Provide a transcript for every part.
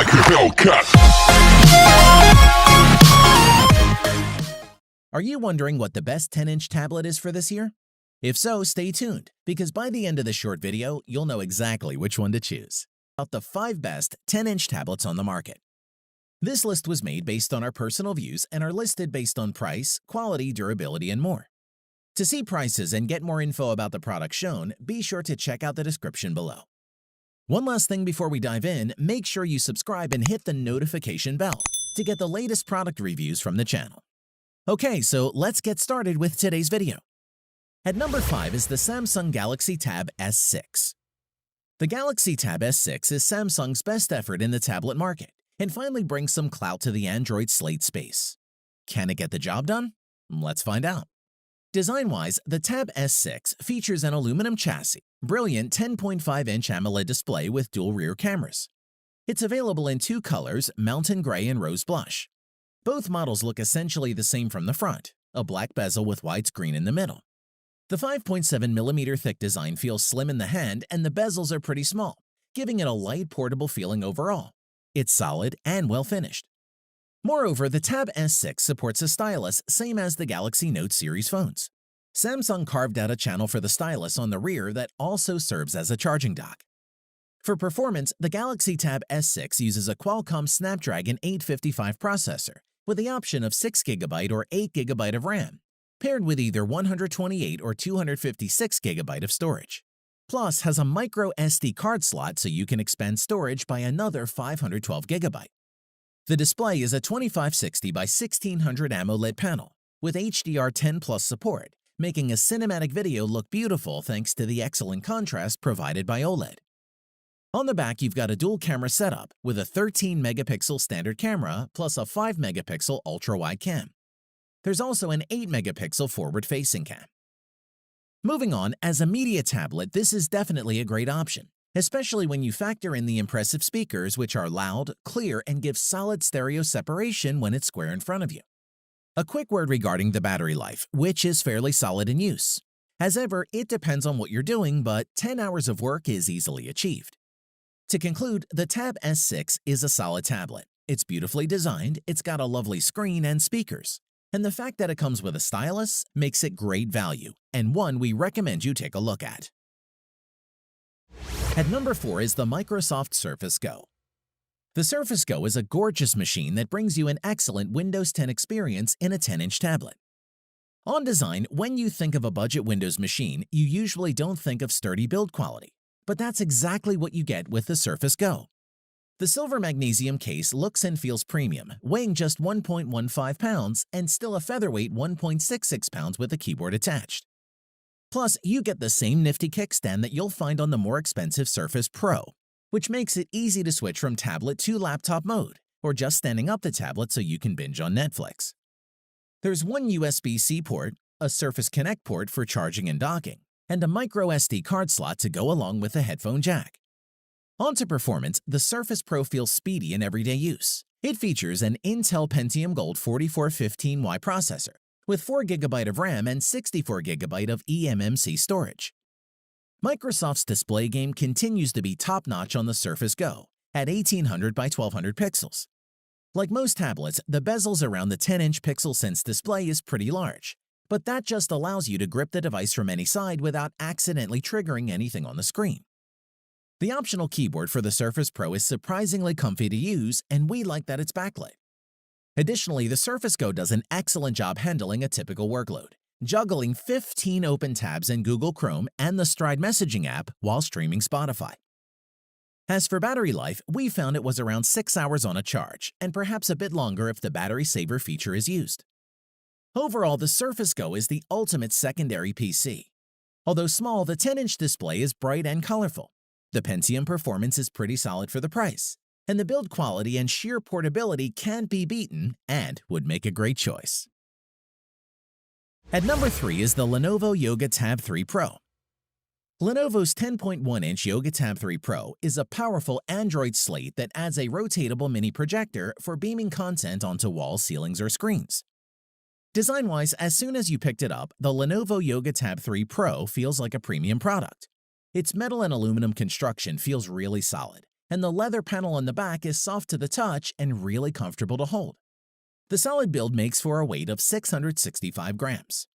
like a Hellcat. Are you wondering what the best 10-inch tablet is for this year? If so, stay tuned, because by the end of the short video, you'll know exactly which one to choose. About the 5 best 10-inch tablets on the market. This list was made based on our personal views and are listed based on price, quality, durability, and more. To see prices and get more info about the products shown, be sure to check out the description below. One last thing before we dive in, make sure you subscribe and hit the notification bell to get the latest product reviews from the channel. Okay, so let's get started with today's video. At number 5 is the Samsung Galaxy Tab S6. The Galaxy Tab S6 is Samsung's best effort in the tablet market and finally brings some clout to the Android slate space. Can it get the job done? Let's find out. Design-wise, the Tab S6 features an aluminum chassis, brilliant 10.5-inch AMOLED display with dual rear cameras. It's available in 2 colors, mountain gray and rose blush. Both models look essentially the same from the front, a black bezel with widescreen in the middle. The 5.7mm thick design feels slim in the hand and the bezels are pretty small, giving it a light, portable feeling overall. It's solid and well finished. Moreover, the Tab S6 supports a stylus same as the Galaxy Note series phones. Samsung carved out a channel for the stylus on the rear that also serves as a charging dock. For performance, the Galaxy Tab S6 uses a Qualcomm Snapdragon 855 processor with the option of 6GB or 8GB of RAM, paired with either 128 or 256GB of storage. Plus has a micro SD card slot so you can expand storage by another 512GB. The display is a 2560 by 1600 AMOLED panel with HDR10 Plus support, making a cinematic video look beautiful thanks to the excellent contrast provided by OLED. On the back, you've got a dual camera setup with a 13-megapixel standard camera plus a 5-megapixel ultra-wide cam. There's also an 8-megapixel forward-facing cam. Moving on, as a media tablet, this is definitely a great option, especially when you factor in the impressive speakers, which are loud, clear, and give solid stereo separation when it's square in front of you. A quick word regarding the battery life, which is fairly solid in use. As ever, it depends on what you're doing, but 10 hours of work is easily achieved. To conclude, the Tab S6 is a solid tablet. It's beautifully designed, it's got a lovely screen and speakers. And the fact that it comes with a stylus makes it great value, and one we recommend you take a look at. At number 4 is the Microsoft Surface Go. The Surface Go is a gorgeous machine that brings you an excellent Windows 10 experience in a 10-inch tablet. On design, when you think of a budget Windows machine, you usually don't think of sturdy build quality, but that's exactly what you get with the Surface Go. The silver magnesium case looks and feels premium, weighing just 1.15 pounds and still a featherweight 1.66 pounds with a keyboard attached. Plus, you get the same nifty kickstand that you'll find on the more expensive Surface Pro, which makes it easy to switch from tablet to laptop mode, or just standing up the tablet so you can binge on Netflix. There's one USB-C port, a Surface Connect port for charging and docking, and a micro SD card slot to go along with the headphone jack. On to performance, the Surface Pro feels speedy in everyday use. It features an Intel Pentium Gold 4415Y processor with 4GB of RAM and 64GB of eMMC storage. Microsoft's display game continues to be top-notch on the Surface Go at 1800 by 1200 pixels. Like most tablets, the bezels around the 10-inch PixelSense display is pretty large, but that just allows you to grip the device from any side without accidentally triggering anything on the screen. The optional keyboard for the Surface Pro is surprisingly comfy to use, and we like that it's backlit. Additionally, the Surface Go does an excellent job handling a typical workload, juggling 15 open tabs in Google Chrome and the Stride messaging app while streaming Spotify. As for battery life, we found it was around 6 hours on a charge, and perhaps a bit longer if the battery saver feature is used. Overall, the Surface Go is the ultimate secondary PC. Although small, the 10-inch display is bright and colorful. The Pentium performance is pretty solid for the price, and the build quality and sheer portability can't be beaten and would make a great choice. At number 3 is the Lenovo Yoga Tab 3 Pro. Lenovo's 10.1-inch Yoga Tab 3 Pro is a powerful Android slate that adds a rotatable mini projector for beaming content onto walls, ceilings, or screens. Design-wise, as soon as you picked it up, the Lenovo Yoga Tab 3 Pro feels like a premium product. Its metal and aluminum construction feels really solid, and the leather panel on the back is soft to the touch and really comfortable to hold. The solid build makes for a weight of 665 grams.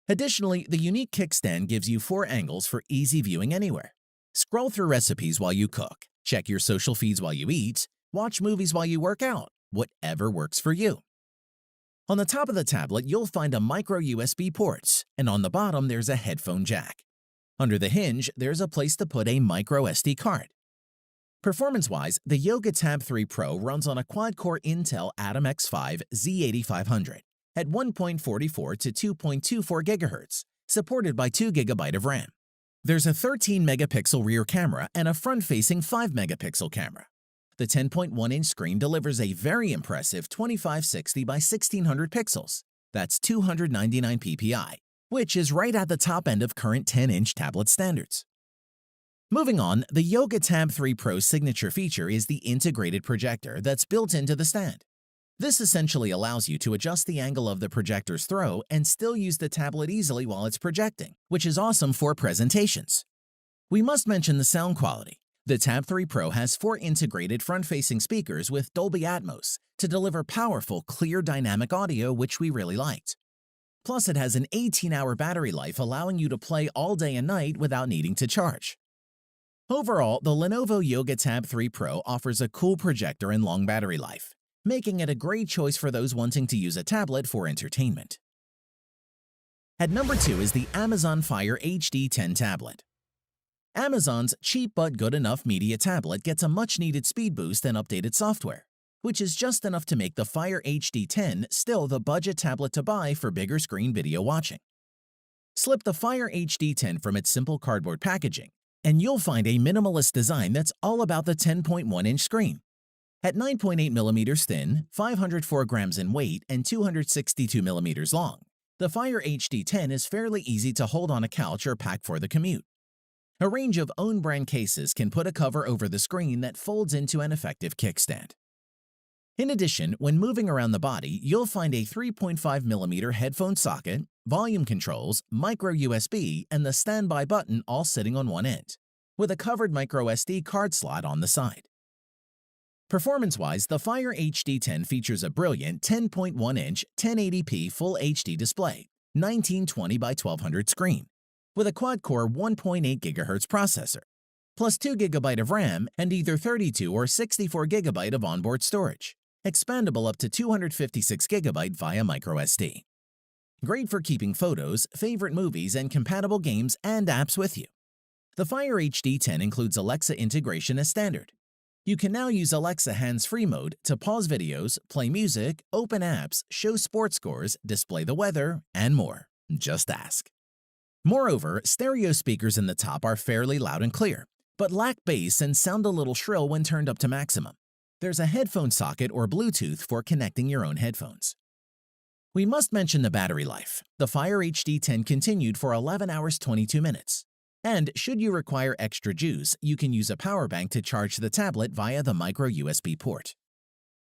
Additionally, the unique kickstand gives you 4 angles for easy viewing anywhere. Scroll through recipes while you cook, check your social feeds while you eat, watch movies while you work out, whatever works for you. On the top of the tablet, you'll find a micro USB port, and on the bottom there's a headphone jack. Under the hinge, there's a place to put a micro SD card. Performance-wise, the Yoga Tab 3 Pro runs on a quad-core Intel Atom X5 Z8500 at 1.44 to 2.24 GHz, supported by 2 GB of RAM. There's a 13-megapixel rear camera and a front-facing 5-megapixel camera. The 10.1-inch screen delivers a very impressive 2560 by 1600 pixels. That's 299 ppi, which is right at the top end of current 10-inch tablet standards. Moving on, the Yoga Tab 3 Pro's signature feature is the integrated projector that's built into the stand. This essentially allows you to adjust the angle of the projector's throw and still use the tablet easily while it's projecting, which is awesome for presentations. We must mention the sound quality. The Tab 3 Pro has 4 integrated front-facing speakers with Dolby Atmos to deliver powerful, clear dynamic audio, which we really liked. Plus, it has an 18-hour battery life, allowing you to play all day and night without needing to charge. Overall, the Lenovo Yoga Tab 3 Pro offers a cool projector and long battery life, making it a great choice for those wanting to use a tablet for entertainment. At number 2 is the Amazon Fire HD 10 tablet. Amazon's cheap but good enough media tablet gets a much-needed speed boost and updated software, which is just enough to make the Fire HD 10 still the budget tablet to buy for bigger screen video watching. Slip the Fire HD 10 from its simple cardboard packaging, and you'll find a minimalist design that's all about the 10.1-inch screen. At 9.8 millimeters thin, 504 grams in weight, and 262 millimeters long, the Fire HD 10 is fairly easy to hold on a couch or pack for the commute. A range of own-brand cases can put a cover over the screen that folds into an effective kickstand. In addition, when moving around the body, you'll find a 3.5mm headphone socket, volume controls, micro USB, and the standby button all sitting on one end, with a covered micro SD card slot on the side. Performance-wise, the Fire HD 10 features a brilliant 10.1-inch 1080p Full HD display, 1920 by 1200 screen, with a quad-core 1.8 GHz processor, plus 2 GB of RAM and either 32 or 64 GB of onboard storage, expandable up to 256 GB via microSD. Great for keeping photos, favorite movies, and compatible games and apps with you. The Fire HD 10 includes Alexa integration as standard. You can now use Alexa hands-free mode to pause videos, play music, open apps, show sports scores, display the weather, and more. Just ask. Moreover, stereo speakers in the top are fairly loud and clear, but lack bass and sound a little shrill when turned up to maximum. There's a headphone socket or Bluetooth for connecting your own headphones. We must mention the battery life. The Fire HD 10 continued for 11 hours 22 minutes. And should you require extra juice, you can use a power bank to charge the tablet via the micro USB port.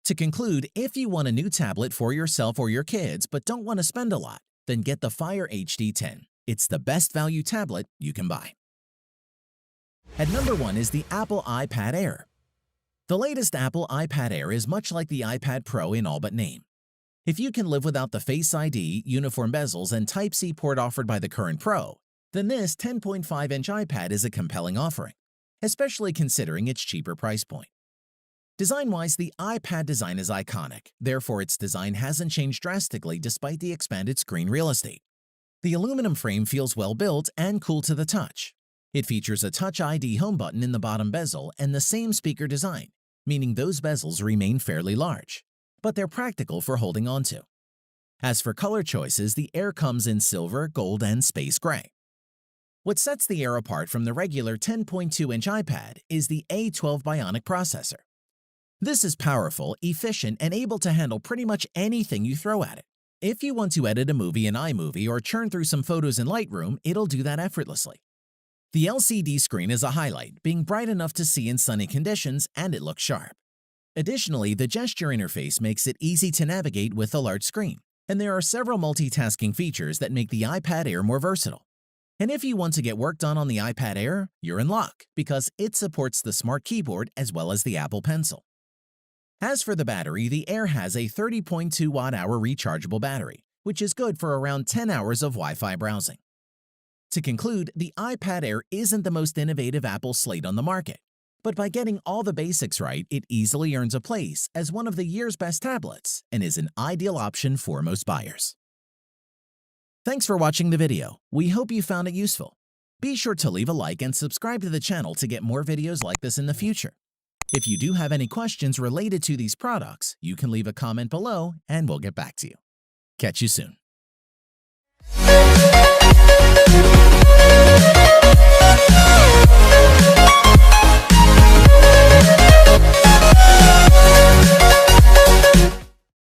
To conclude, if you want a new tablet for yourself or your kids but don't want to spend a lot, then get the Fire HD 10. It's the best value tablet you can buy. At number 1 is the Apple iPad Air. The latest Apple iPad Air is much like the iPad Pro in all but name. If you can live without the Face ID, uniform bezels, and Type-C port offered by the current Pro, then this 10.5-inch iPad is a compelling offering, especially considering its cheaper price point. Design-wise, the iPad design is iconic, therefore its design hasn't changed drastically despite the expanded screen real estate. The aluminum frame feels well built and cool to the touch. It features a Touch ID home button in the bottom bezel and the same speaker design, meaning those bezels remain fairly large, but they're practical for holding onto. As for color choices, the Air comes in silver, gold, and space gray. What sets the Air apart from the regular 10.2-inch iPad is the A12 Bionic processor. This is powerful, efficient, and able to handle pretty much anything you throw at it. If you want to edit a movie in iMovie or churn through some photos in Lightroom, it'll do that effortlessly. The LCD screen is a highlight, being bright enough to see in sunny conditions, and it looks sharp. Additionally, the gesture interface makes it easy to navigate with a large screen, and there are several multitasking features that make the iPad Air more versatile. And if you want to get work done on the iPad Air, you're in luck because it supports the Smart Keyboard as well as the Apple Pencil. As for the battery, the Air has a 30.2 watt-hour rechargeable battery, which is good for around 10 hours of Wi-Fi browsing. To conclude, the iPad Air isn't the most innovative Apple slate on the market, but by getting all the basics right, it easily earns a place as one of the year's best tablets and is an ideal option for most buyers. Thanks for watching the video. We hope you found it useful. Be sure to leave a like and subscribe to the channel to get more videos like this in the future. If you do have any questions related to these products, you can leave a comment below and we'll get back to you. Catch you soon.